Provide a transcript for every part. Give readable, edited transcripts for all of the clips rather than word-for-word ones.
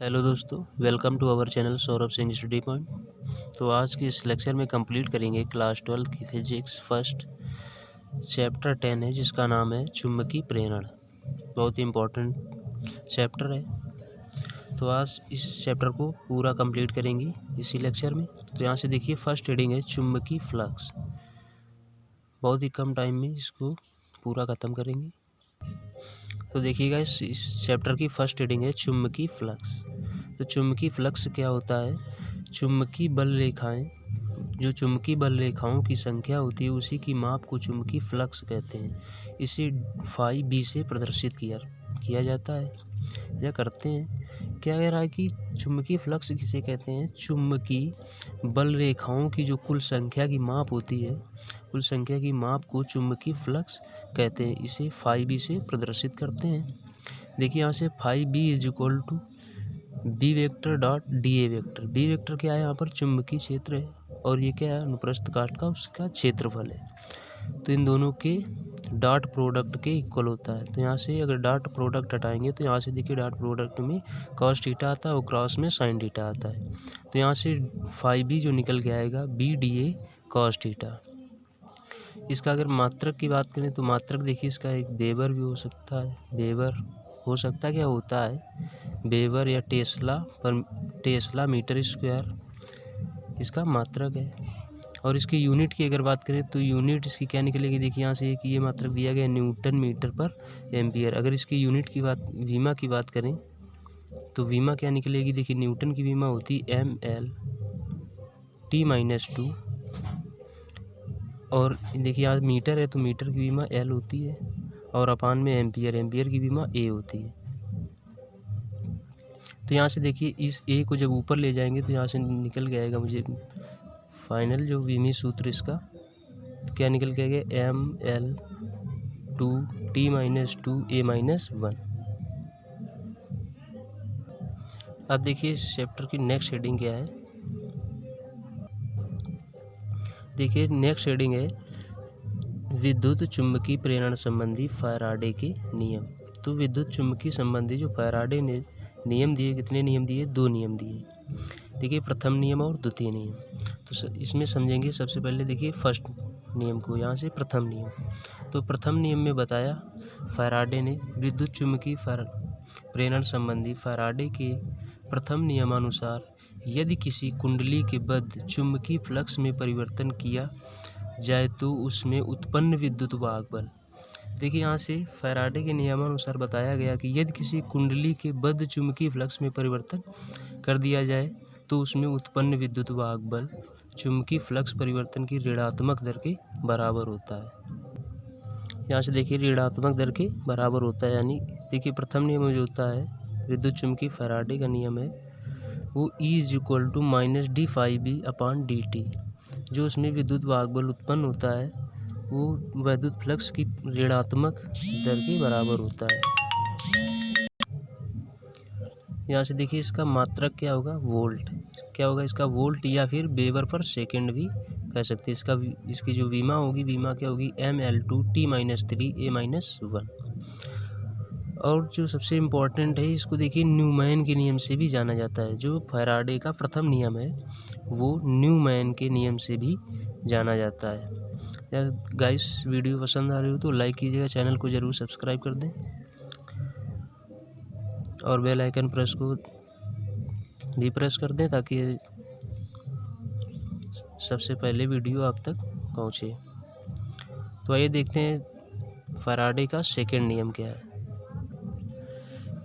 Hello दोस्तों, welcome to our channel Saurabh Singh study point. तो आज के इस लेक्चर में कंप्लीट करेंगे क्लास 12 की फिजिक्स फर्स्ट चैप्टर 10 है, जिसका नाम है चुंबकीय प्रेरण। बहुत ही इम्पोर्टेंट चैप्टर है। तो आज इस चैप्टर को पूरा कंप्लीट करेंगे इसी लेक्चर में। तो यहाँ से देखिए, फर्स्ट हेडिंग है चुंबकीय फ्लक्स। बहुत ही कम टाइम में इसको पूरा ख़त्म करेंगे। तो देखिएगा, इस चैप्टर की फर्स्ट हेडिंग है चुंबकीय फ्लक्स। तो चुंबकीय फ्लक्स क्या होता है? चुंबकीय बल रेखाएं, जो चुंबकीय बल रेखाओं की संख्या होती है उसी की माप को चुंबकीय फ्लक्स कहते हैं। इसे फाई बी से प्रदर्शित किया जाता है या करते हैं। क्या कह रहा है कि चुंबकीय फ्लक्स किसे कहते हैं? चुंबकीय बल रेखाओं की जो कुल संख्या की माप होती है, कुल संख्या की माप को चुंबकीय फ्लक्स कहते हैं। इसे फाई बी से प्रदर्शित करते हैं। देखिए यहाँ से phi B is equal to B vector dot d A vector. B vector क्या है? यहाँ पर चुंबकीय क्षेत्र है, और ये क्या है? अनुप्रस्थ काट का उसका क्षेत्रफल है। तो इन दोनों के डॉट प्रोडक्ट के इक्वल होता है। तो यहाँ से अगर डॉट प्रोडक्ट हटाएंगे तो यहाँ से देखिए, डॉट प्रोडक्ट में कॉस थीटा आता है और क्रॉस में साइन थीटा आता है। तो यहाँ से फाई बी जो निकल के आएगा B d A cos theta. इसका अगर मात्रक की बात करें तो मात्रक देखिए, इसका एक वेबर भी हो सकता है। वेबर हो सकता है, क्या होता है? वेबर या टेस्ला मीटर स्क्वायर इसका मात्रक है। और इसकी यूनिट की अगर बात करें तो यूनिट इसकी क्या निकलेगी? देखिए यहाँ से एक ये मात्रक दिया गया, न्यूटन मीटर पर एम्पियर। अगर इसकी यूनिट की बात, वीमा की बात करें तो वीमा क्या निकलेगी? देखिए, न्यूटन की वीमा होती एम एल T-2। और देखिए यहाँ मीटर है तो मीटर की वीमा एल होती है, और अपान में एम्पियर की वीमा ए होती है। तो यहाँ से देखिए, इस ए को जब ऊपर ले जाएंगे तो यहाँ से निकल के आएगा मुझे फाइनल जो विमीय सूत्र इसका। तो क्या निकल के आएगा? ML2T-2A-1। अब देखिए इस चैप्टर की नेक्स्ट हेडिंग क्या है। देखिए नेक्स्ट हेडिंग है विद्युत चुंबकीय प्रेरण संबंधी फैराडे के नियम। तो विद्युत चुंबकीय संबंधी जो फैराडे ने नियम दिए, कितने नियम दिए? 2 नियम दिए। देखिए, प्रथम नियम और द्वितीय नियम। तो इसमें समझेंगे सबसे पहले। देखिए फर्स्ट नियम को, यहाँ से प्रथम नियम। तो प्रथम नियम में बताया, फैराडे ने विद्युत चुंबकीय प्रेरण संबंधी फैराडे के प्रथम नियमानुसार यदि किसी कुंडली के बद्ध चुंबकीय फ्लक्स में परिवर्तन किया जाए तो उसमें उत्पन्न विद्युत वाहक बल। देखिए यहाँ से फैराडे के नियमानुसार बताया गया कि यदि किसी कुंडली के बद्ध चुंबकीय फ्लक्स में परिवर्तन कर दिया जाए तो उसमें उत्पन्न विद्युत वाहक बल चुंबकीय फ्लक्स परिवर्तन की ऋणात्मक दर के बराबर होता है। यहाँ से देखिए, ऋणात्मक दर के बराबर होता है। यानी देखिए, प्रथम नियम जो होता है विद्युत चुंबकीय फैराडे का नियम है, वो E is equal to minus d phi B upon d t. जो उसमें विद्युत वाहक बल उत्पन्न होता है वो विद्युत फ्लक्स की ऋणात्मक दर के बराबर होता है। यहाँ से देखिए, इसका मात्रक क्या होगा? वोल्ट। क्या होगा इसका? वोल्ट, या फिर वेबर पर सेकंड भी कह सकते हैं। इसकी जो वीमा होगी, वीमा क्या होगी? ML2T-3A-1। और जो सबसे इम्पोर्टेंट है, इसको देखिए न्यूमैन के नियम से भी जाना जाता है। जो फैराडे का प्रथम नियम है वो न्यूमैन के नियम से भी जाना जाता है। यार गाइस, वीडियो पसंद आ रही हो तो लाइक कीजिएगा, चैनल को ज़रूर सब्सक्राइब कर दें, और बेल आइकन प्रेस को भी प्रेस कर दें ताकि सबसे पहले वीडियो आप तक पहुँचे। तो आइए देखते हैं फैराडे का सेकंड नियम क्या है।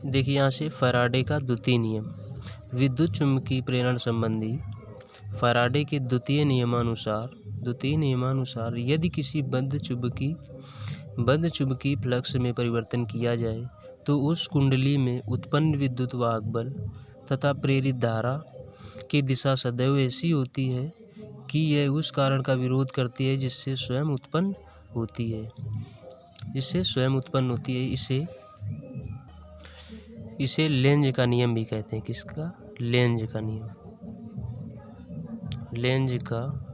देखिए यहाँ से फैराडे का द्वितीय नियम, विद्युत चुंबकीय प्रेरण संबंधी फैराडे के द्वितीय नियमानुसार यदि किसी बद्ध चुंबकीय फ्लक्स में परिवर्तन किया जाए तो उस कुंडली में उत्पन्न विद्युत वाहक बल तथा प्रेरित धारा की दिशा सदैव ऐसी होती है कि यह उस कारण का विरोध करती है जिससे स्वयं उत्पन्न होती है। इसे लेंज का नियम भी कहते हैं। किसका? लेंज का नियम। लेंज का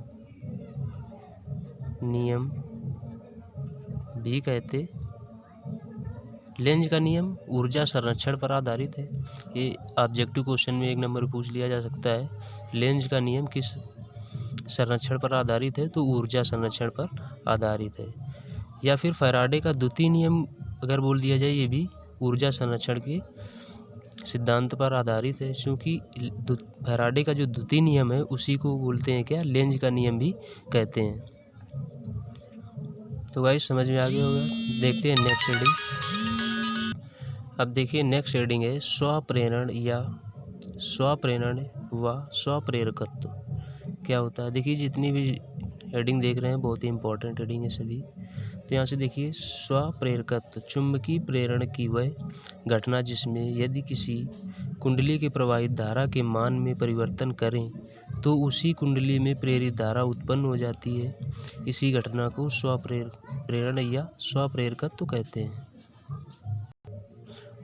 नियम भी कहते लेंज का नियम ऊर्जा संरक्षण पर आधारित है। ये ऑब्जेक्टिव क्वेश्चन में 1 नंबर पूछ लिया जा सकता है। लेंज का नियम किस संरक्षण पर आधारित है? तो ऊर्जा संरक्षण पर आधारित है। या फिर फैराडे का द्वितीय नियम अगर बोल दिया जाए, ये भी ऊर्जा संरक्षण के सिद्धांत पर आधारित है, क्योंकि फैराडे का जो द्वितीय नियम है उसी को बोलते हैं क्या? लेंज का नियम भी कहते हैं। तो गाइस समझ में आ गया होगा। देखते हैं नेक्स्ट रीडिंग। अब देखिए नेक्स्ट रीडिंग है स्वप्रेरण या स्वप्रेरण व स्वप्रेरकत्व क्या होता है। देखिए जितनी भी हेडिंग देख रहे हैं बहुत ही इंपॉर्टेंट हेडिंग है सभी। तो यहाँ से देखिए स्वप्रेरकत्व चुंबकीय प्रेरण की वह घटना जिसमें यदि किसी कुंडली के प्रवाहित धारा के मान में परिवर्तन करें तो उसी कुंडली में प्रेरित धारा उत्पन्न हो जाती है। इसी घटना को स्वप्रेरण या स्वप्रेरकत्व कहते हैं।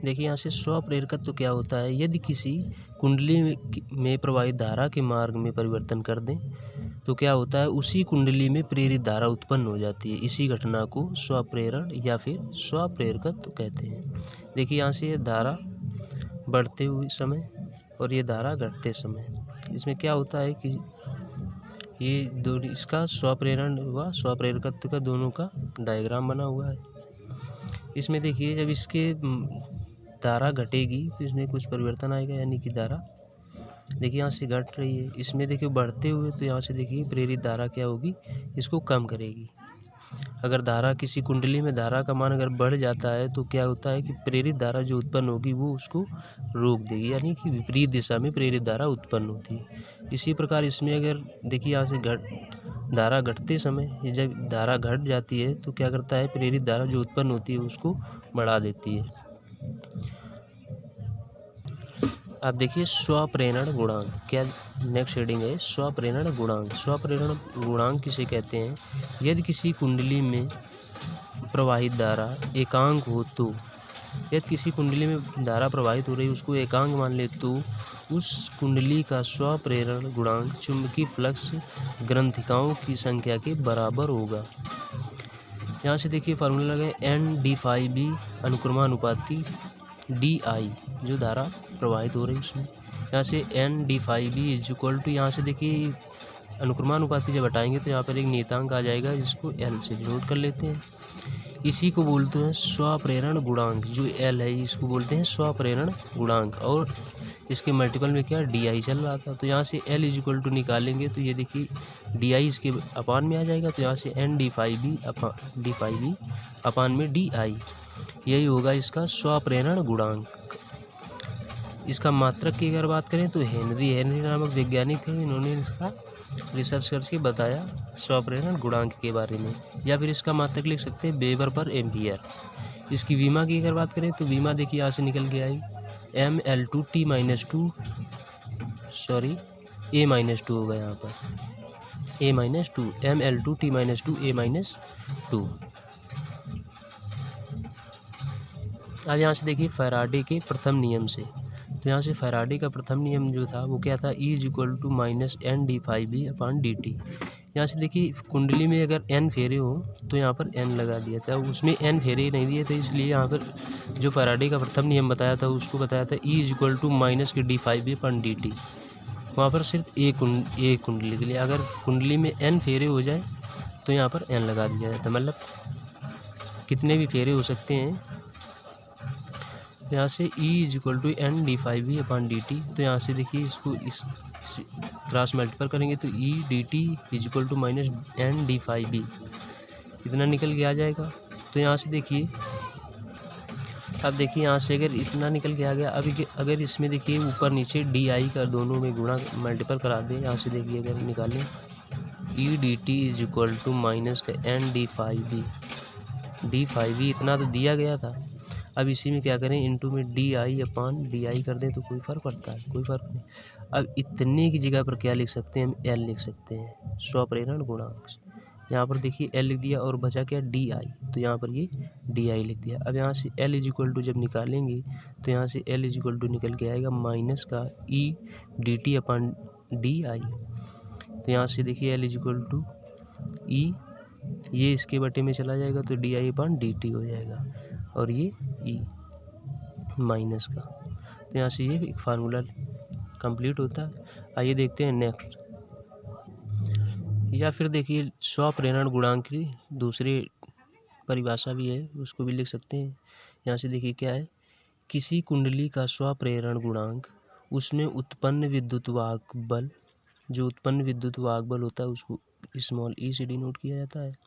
देखिए यहाँ से स्वप्रेरकत्व क्या होता है? यदि किसी कुंडली में प्रवाहित धारा के मार्ग में परिवर्तन कर दें तो क्या होता है? उसी कुंडली में प्रेरित धारा उत्पन्न हो जाती है। इसी घटना को स्वप्रेरण या फिर स्वप्रेरकत्व कहते हैं। देखिए यहाँ से ये धारा बढ़ते हुए समय और ये धारा घटते समय, इसमें क्या होता है कि ये दोनों, इसका स्वप्रेरण व स्वप्रेरकत्व का दोनों का डायग्राम बना हुआ है। इसमें देखिए जब इसके धारा घटेगी तो इसमें कुछ परिवर्तन आएगा, यानी कि धारा देखिए यहाँ से घट रही है, इसमें देखिए बढ़ते हुए, तो यहाँ से देखिए प्रेरित धारा क्या होगी? इसको कम करेगी। अगर धारा किसी कुंडली में धारा का मान अगर बढ़ जाता है तो क्या होता है कि प्रेरित धारा जो उत्पन्न होगी वो उसको रोक देगी, यानी कि विपरीत दिशा में प्रेरित धारा उत्पन्न होती है। इसी प्रकार इसमें अगर देखिए यहाँ से धारा घटते समय जब धारा घट जाती है तो क्या करता है? प्रेरित धारा जो उत्पन्न होती है उसको बढ़ा देती है। अब देखिए स्वप्रेरण गुणांक क्या नेक्स्ट हेडिंग है स्वप्रेरण गुणांक। स्वप्रेरण गुणांक किसे कहते हैं? यदि किसी कुंडली में प्रवाहित धारा एकांक हो तो, यदि किसी कुंडली में धारा प्रवाहित हो रही उसको एकांक मान ले तो उस कुंडली का स्वप्रेरण गुणांक चुंबकीय फ्लक्स ग्रंथिकाओं की संख्या के बराबर होगा। यहाँ से देखिए फार्मूला लगे N/d∅B अनुक्रमानुपाती DI जो धारा प्रवाहित हो रही है उसमें। यहाँ से N/d∅B इज इक्वल टू, यहाँ से देखिए अनुक्रमानुपाती जब हटाएंगे तो यहाँ पर एक नियतांक आ जाएगा जिसको L से डिनोट कर लेते हैं। इसी को बोलते हैं स्वप्रेरण गुणांक। जो L है इसको बोलते हैं स्वप्रेरण गुणांक, और इसके मल्टीपल में क्या DI चल रहा था। तो यहाँ से L इज इक्वल टू निकालेंगे तो ये देखिए DI इसके अपान में आ जाएगा, तो यहाँ से N/d∅B अपान में DI, यही होगा इसका स्वप्रेरण गुणांक। इसका मात्रक की अगर बात करें तो हेनरी नामक वैज्ञानिक थे, इन्होंने इसका रिसर्च करके बताया स्वप्रेरण गुणांक के बारे में। या फिर इसका मात्रक लिख सकते हैं वेबर पर एम्पियर। इसकी वीमा की अगर बात करें तो वीमा देखिए यहाँ से निकल के आई A-2 होगा यहाँ पर A-2 mL2T-2 A-2। अब यहाँ से देखिए फैराडे के प्रथम नियम से, तो यहाँ से फैराडे का प्रथम नियम जो था वो क्या था? E is equal to -N/d∅B upon dt। यहाँ से देखिए कुंडली में अगर n फेरे हो तो यहाँ पर n लगा दिया था, उसमें n फेरे नहीं दिए थे, इसलिए यहाँ पर जो फैराडे का प्रथम नियम बताया था उसको बताया था E is equal to -d∅B upon dt। वहाँ पर सिर्फ एक कुंडली के लिए, अगर कुंडली में n फेरे हो जाए तो यहाँ पर n लगा दिया जाता है, मतलब कितने भी फेरे हो सकते हैं। यहाँ से E is equal to N/d∅B upon dt। तो यहाँ से देखिए इसको इस क्रॉस मल्टीपल करेंगे तो E dt is equal to -N/d∅B इतना निकल के आ जाएगा। तो यहाँ से देखिए अब देखिए यहाँ से अगर इतना निकल के आ गया, अभी अगर इसमें देखिए ऊपर नीचे DI का दोनों में गुणा मल्टीपल करा दें, यहाँ से देखिए अगर निकालें E dt is equal to -N/d∅B इतना तो दिया गया था। अब इसी में क्या करें इनटू में DI अपान DI कर दें तो कोई फ़र्क पड़ता है? कोई फ़र्क नहीं। अब इतने की जगह पर क्या लिख सकते हैं? हम L लिख सकते हैं स्वप्रेरण गुणांक। यहाँ पर देखिए L लिख दिया और बचा क्या DI, तो यहाँ पर ये DI लिख दिया। अब यहाँ से L इज इक्वल टू जब निकालेंगे तो यहाँ से L इज इक्वल टू निकल के आएगा माइनस का E dt अपान DI। तो यहाँ से देखिए L is equal to E, ये इसके बटे में चला जाएगा तो DI अपान dt हो जाएगा। और ये ई माइनस का। तो यहाँ से ये एक फार्मूला कंप्लीट होता है। आइए देखते हैं नेक्स्ट। या फिर देखिए स्वप्रेरण गुणांक की दूसरी परिभाषा भी है, उसको भी लिख सकते हैं। यहाँ से देखिए क्या है, किसी कुंडली का स्वप्रेरण गुणांक उसमें उत्पन्न विद्युत वाहक बल, जो उत्पन्न विद्युत वाहक बल होता है उसको स्मॉल ई से डिनोट किया जाता है। तो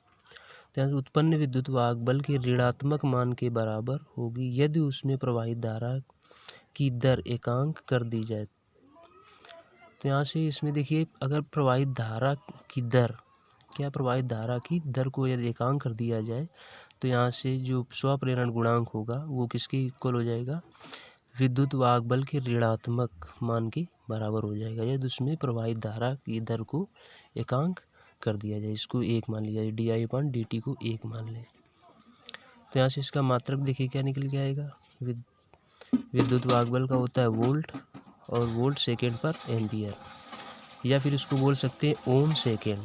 यहाँ से उत्पन्न विद्युत वाहक बल के ऋणात्मक मान के बराबर होगी यदि उसमें प्रवाहित धारा की दर एकांक कर दी जाए। तो यहाँ से इसमें देखिए अगर प्रवाहित धारा की दर, क्या प्रवाहित धारा की दर को यदि एकांक कर दिया जाए तो यहाँ से जो स्वप्रेरण गुणांक होगा वो किसके इक्वल हो जाएगा, विद्युत वाहक बल के ऋणात्मक मान के बराबर हो जाएगा यदि उसमें प्रवाहित धारा की दर को एकांक कर दिया जाए। इसको एक मान लिया जाए, di/dt को एक मान लें। तो यहाँ से इसका मात्रक देखिए क्या निकल के आएगा, विद्युत वाहक बल का होता है वोल्ट और वोल्ट सेकेंड पर एम्पियर, या फिर इसको बोल सकते हैं ओम सेकेंड।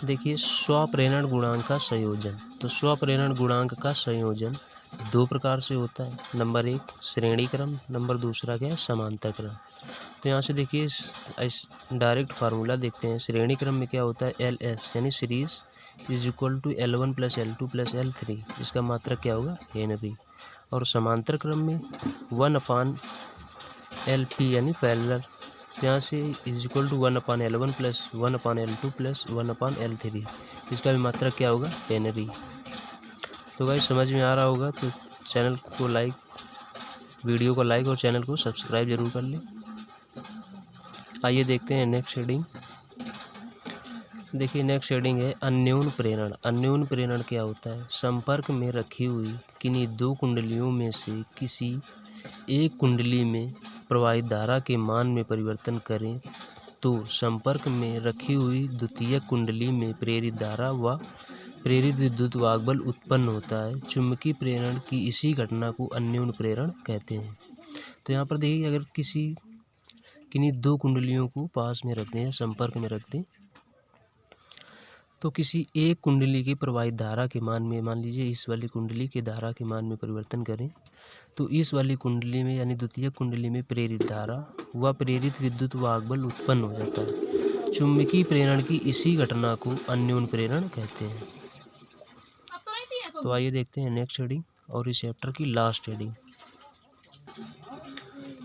देखिए स्वप्रेरण गुणांक का संयोजन, तो स्वप्रेरण गुणांक का संयोजन दो प्रकार से होता है। नंबर एक श्रेणी क्रम, नंबर दूसरा क्या है समांतर क्रम। तो यहाँ से देखिए इस डायरेक्ट फार्मूला देखते हैं। श्रेणी क्रम में क्या होता है, LS यानी series is equal to L1 + L2 + L3, इसका मात्रक क्या होगा हेनरी। और समांतर क्रम में 1/LP यानी पैरेलल, यहाँ से is equal to 1/L1 + 1/L2 + 1/L3, इसका भी मात्रक क्या होगा हेनरी। तो गाइस समझ में आ रहा होगा तो चैनल को लाइक, वीडियो को लाइक और चैनल को सब्सक्राइब जरूर कर लें। आइए देखते हैं नेक्स्ट हेडिंग। देखिए नेक्स्ट हेडिंग है अन्योन प्रेरण। अन्योन प्रेरण क्या होता है, संपर्क में रखी हुई किन्हीं दो कुंडलियों में से किसी एक कुंडली में प्रवाहित धारा के मान में परिवर्तन करें तो संपर्क में रखी हुई द्वितीयक कुंडली में प्रेरित धारा व प्रेरित विद्युत वाहक बल उत्पन्न होता है। चुंबकीय प्रेरण की इसी घटना को अन्योन प्रेरण कहते हैं। तो यहाँ पर देखिए अगर किन्हीं दो कुंडलियों को पास में रख दें या संपर्क में रख दें तो किसी एक कुंडली की प्रवाहित धारा के मान में, मान लीजिए इस वाली कुंडली के धारा के मान में परिवर्तन करें तो इस वाली कुंडली में यानी द्वितीय कुंडली में प्रेरित धारा व प्रेरित विद्युत वाहक बल उत्पन्न हो जाता है। चुंबकीय प्रेरण की इसी घटना को अन्योन प्रेरण कहते हैं। तो आइए देखते हैं नेक्स्ट हेडिंग और इस चैप्टर की लास्ट हेडिंग।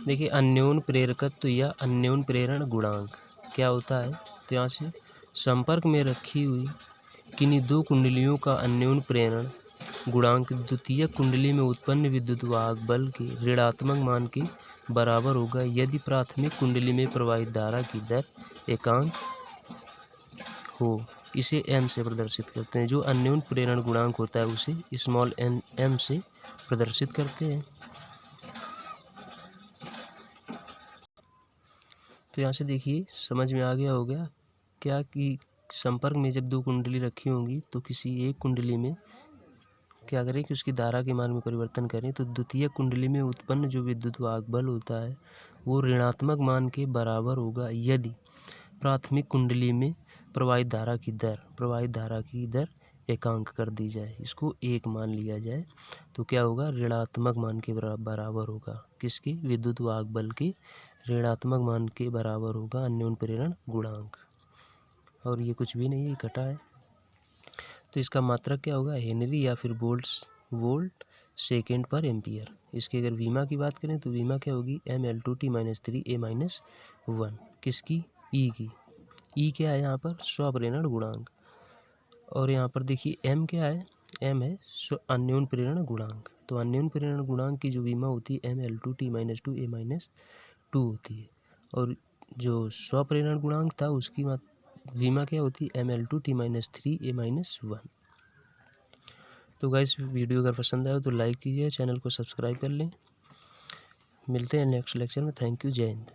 देखिए अन्योन प्रेरकत्व या अन्योन प्रेरण गुणांक क्या होता है। तो यहाँ से संपर्क में रखी हुई किन्हीं दो कुंडलियों का अन्योन प्रेरण गुणांक द्वितीय कुंडली में उत्पन्न विद्युत वाहक बल के ऋणात्मक मान के बराबर होगा यदि प्राथमिक कुंडली में प्रवाहित धारा की दर एकांक हो। इसे m से प्रदर्शित करते हैं। जो अन्योन प्रेरण गुणांक होता है उसे स्मॉल m से प्रदर्शित करते हैं। तो यहाँ से देखिए समझ में आ गया होगा क्या कि संपर्क में जब दो कुंडली रखी होंगी तो किसी एक कुंडली में क्या करें कि उसकी धारा के मान में परिवर्तन करें तो द्वितीय कुंडली में उत्पन्न जो विद्युत वाहक बल होता है वो ऋणात्मक मान के बराबर होगा यदि प्राथमिक कुंडली में प्रवाहित धारा की दर एकांक कर दी जाए, इसको एक मान लिया जाए तो क्या होगा ऋणात्मक मान के बराबर होगा किसके, विद्युत वाहक बल के ऋणात्मक मान के बराबर होगा अन्योन प्रेरण गुणांक। और ये कुछ भी नहीं है, इकट्ठा है। तो इसका मात्रक क्या होगा हेनरी या फिर वोल्ट सेकेंड पर एम्पियर। इसकी अगर वीमा की बात करें तो वीमा क्या होगी mL2t - 3a-1 किसकी, ई की। ई क्या है यहाँ पर स्वप्रेरण गुणांक, और यहाँ पर देखिए m क्या है, m है अन्योन प्रेरण गुणांक। तो अन्योन प्रेरण गुणांक की जो वीमा होती है mL2t - 2a-2 होती है, और जो स्वप्रेरण गुणांक था उसकी वीमा क्या होती है mL2t - 3a-1। तो गाइस वीडियो अगर पसंद आए तो लाइक कीजिए, चैनल को सब्सक्राइब कर लें। मिलते हैं नेक्स्ट लेक्चर में। थैंक यू, जय हिंद।